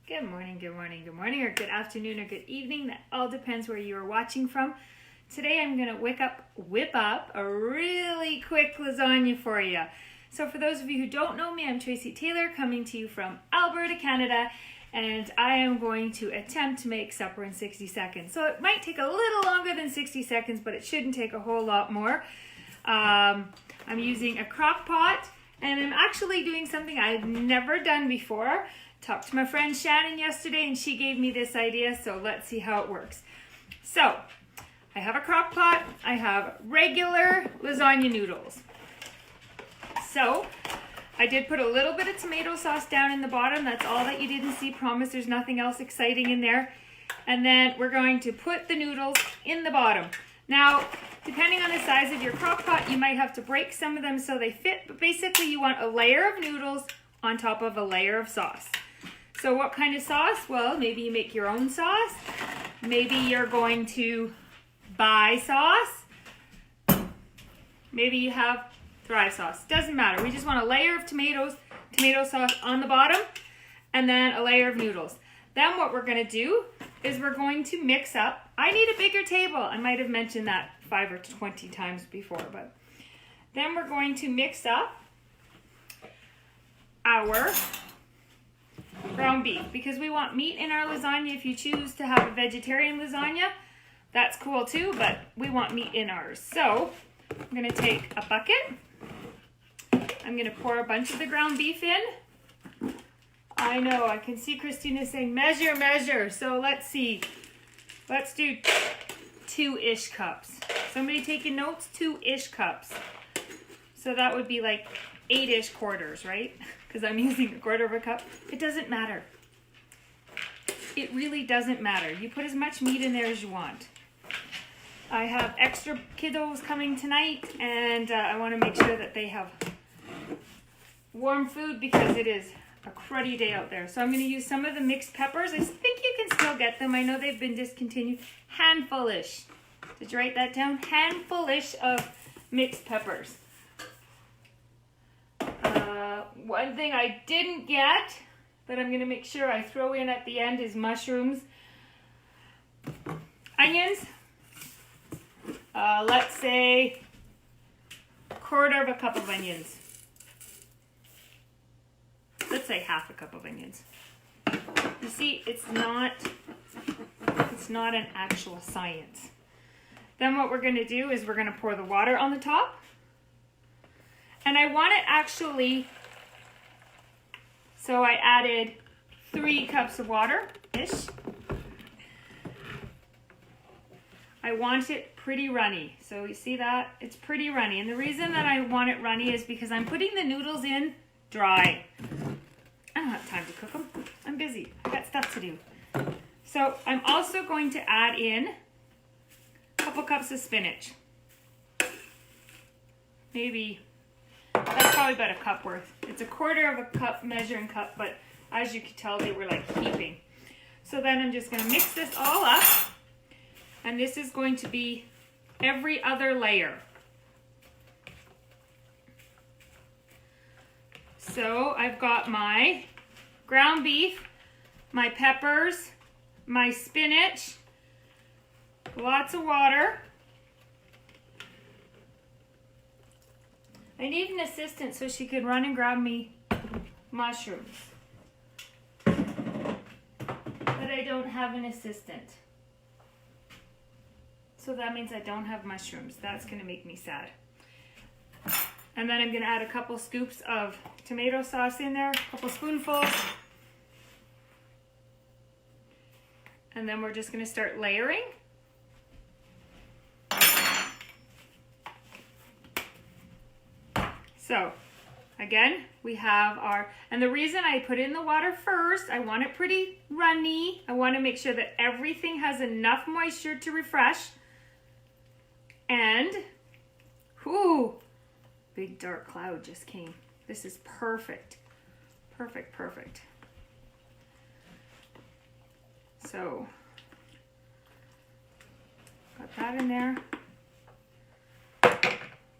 Good morning, good morning, good morning, or good afternoon, or good evening. That all depends where you are watching from. Today I'm going to whip up a really quick lasagna for you. So for those of you who don't know me, I'm Tracy Taylor, coming to you from Alberta, Canada, and I am going to attempt to make supper in 60 seconds. So it might take a little longer than 60 seconds, but it shouldn't take a whole lot more. I'm using a crock pot, and I'm actually doing something I've never done before. Talked to my friend Shannon yesterday and she gave me this idea, so let's see how it works. So, I have a crock pot, I have regular lasagna noodles. So, I did put a little bit of tomato sauce down in the bottom, that's all that you didn't see, promise there's nothing else exciting in there. And then we're going to put the noodles in the bottom. Now, depending on the size of your crock pot, you might have to break some of them so they fit, but basically you want a layer of noodles on top of a layer of sauce. So what kind of sauce? Well, maybe you make your own sauce. Maybe you're going to buy sauce. Maybe you have dry sauce. Doesn't matter. We just want a layer of tomato sauce on the bottom, and then a layer of noodles. Then what we're going to do is we're going to mix up. I need a bigger table. I might have mentioned that 5 or 20 times before, but then we're going to mix up our ground beef, because we want meat in our lasagna. If you choose to have a vegetarian lasagna, that's cool too, but we want meat in ours. So I'm going to take a bucket. I'm going to pour a bunch of the ground beef in. I know, I can see Christina saying measure, measure. So let's see. Let's do 2-ish cups. Somebody taking notes? 2-ish cups. So that would be like 8-ish quarters, right? Because I'm using a quarter of a cup. It doesn't matter. It really doesn't matter. You put as much meat in there as you want. I have extra kiddos coming tonight, and I want to make sure that they have warm food because it is a cruddy day out there. So I'm going to use some of the mixed peppers. I think you can still get them. I know they've been discontinued. Handful-ish. Did you write that down? Handful-ish of mixed peppers. One thing I didn't get, but I'm going to make sure I throw in at the end, is mushrooms. Onions. Let's say a quarter of a cup of onions. Let's say half a cup of onions. You see, it's not an actual science. Then what we're going to do is we're going to pour the water on the top. And I want it actually, so I added 3 cups of water-ish. I want it pretty runny. So you see that? It's pretty runny. And the reason that I want it runny is because I'm putting the noodles in dry. I don't have time to cook them. I'm busy. I got stuff to do. So I'm also going to add in a couple cups of spinach. Maybe, that's probably about a cup worth. It's a quarter of a cup measuring cup, but as you can tell, they were like heaping. So then I'm just going to mix this all up. And this is going to be every other layer. So I've got my ground beef, my peppers, my spinach, lots of water. I need an assistant so she could run and grab me mushrooms. But I don't have an assistant. So that means I don't have mushrooms. That's going to make me sad. And then I'm going to add a couple scoops of tomato sauce in there, a couple spoonfuls. And then we're just going to start layering. So, again, we have our, and the reason I put in the water first, I want it pretty runny. I want to make sure that everything has enough moisture to refresh. And, whoo, big dark cloud just came. This is perfect. Perfect, perfect. So, got that in there. I'm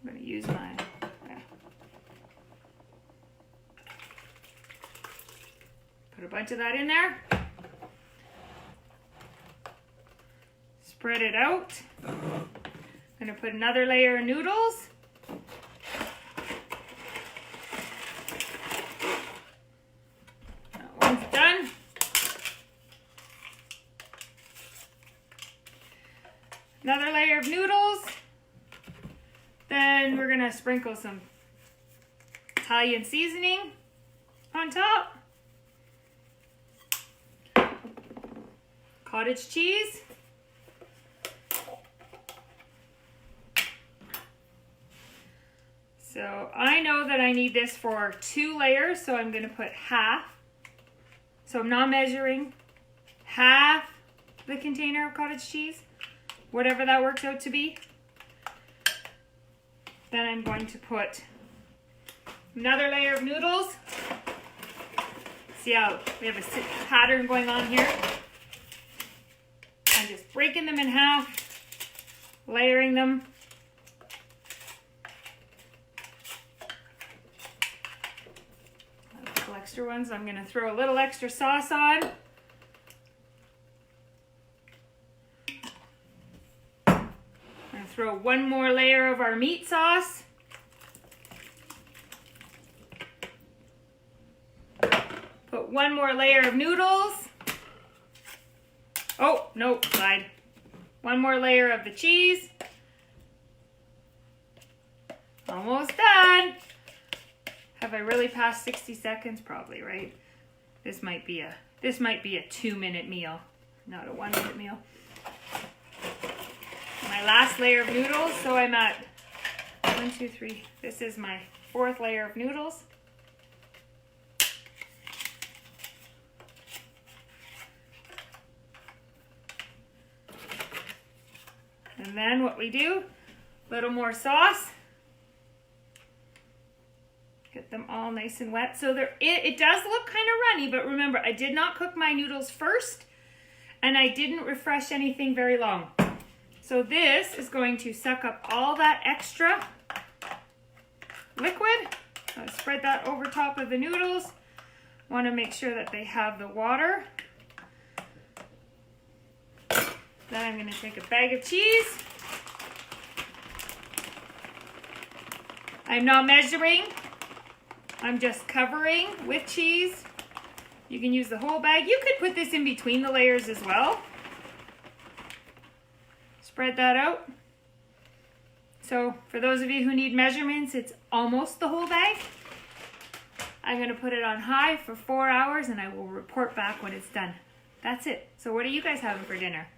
going to use my, put a bunch of that in there. Spread it out. I'm going to put another layer of noodles. That one's done. Another layer of noodles. Then we're going to sprinkle some Italian seasoning on top. Cottage cheese. So I know that I need this for 2 layers, so I'm going to put half. So I'm not measuring, half the container of cottage cheese, whatever that works out to be. Then I'm going to put another layer of noodles. See how we have a pattern going on here? I'm just breaking them in half, layering them. A couple extra ones. I'm going to throw a little extra sauce on. I'm going to throw one more layer of our meat sauce. Put one more layer of noodles. Oh, no, slide. One more layer of the cheese. Almost done. Have I really passed 60 seconds? Probably, right? This might be a 2-minute meal, not a 1-minute meal. My last layer of noodles, so I'm at 1, 2, 3. This is my 4th layer of noodles. And then what we do, a little more sauce. Get them all nice and wet. So it does look kind of runny, but remember, I did not cook my noodles first, and I didn't refresh anything very long. So this is going to suck up all that extra liquid. I'll spread that over top of the noodles. Want to make sure that they have the water. Then I'm going to take a bag of cheese. I'm not measuring. I'm just covering with cheese. You can use the whole bag. You could put this in between the layers as well. Spread that out. So for those of you who need measurements, it's almost the whole bag. I'm going to put it on high for 4 hours and I will report back when it's done. That's it. So what are you guys having for dinner?